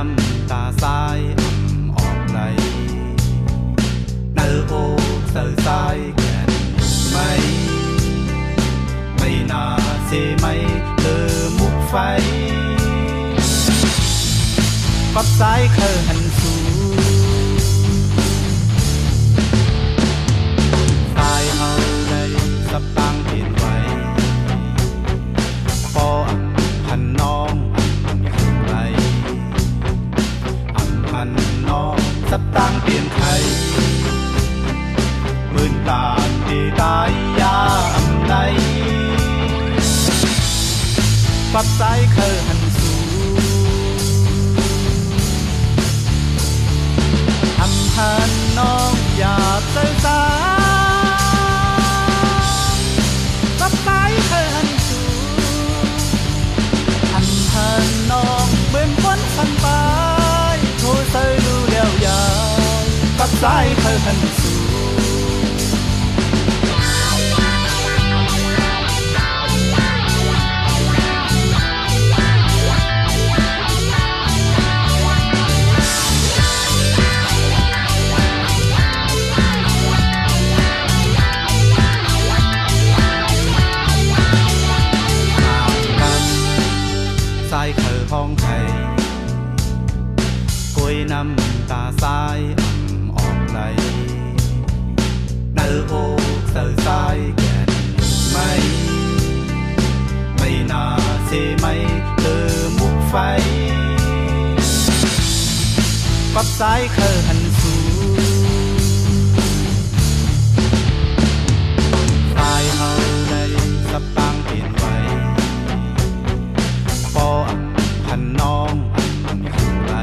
น้ำตาสายออกไหลเนอโอเสือสายแก่นไม่น่าเสียไม่เธอมุกไฟปับสายเคยหันสูสายเฮาได้สับตังเปลี่ยนไว้ปอพันน้องคือไรพันน้องสับตังเปลี่ยนไทยมื่นตาดีตายยาอำไดปับสายเคยหันสูหันน้องอย่าเสียสาปับสายเคยหันสูหันน้องเหมือนคนฟันไปโทรเธอดูแล้วยายปับสายเคยหันสูสายเคยห้องไทยกุยน้ำตาสายออกไหลเนอโอเสือสายแก่นไม่น่าเสียไม่เธอมุกไฟปับสายเคยหันสูสายเฮาได้สับตังเปลี่ยนไว้ปอพันน้องคือไร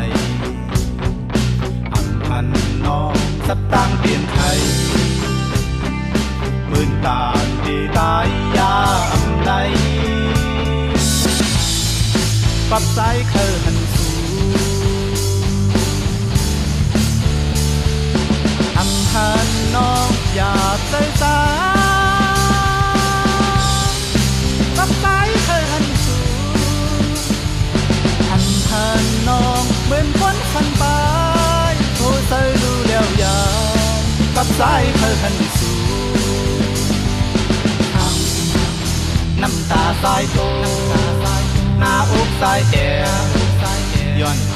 พันน้องสับตังเปลี่ยนไทยมื่นตาดีตายยาอำไดปับสายเคยหันสูหันน้องอย่าเสียสาปับสายเคยหันสูหันน้องเหมือนคนฟันไปโทรเธอดูแล้วยาปับสายเคยหันสูน้ำตาสายโตหน้าอกสายแก่ย้อน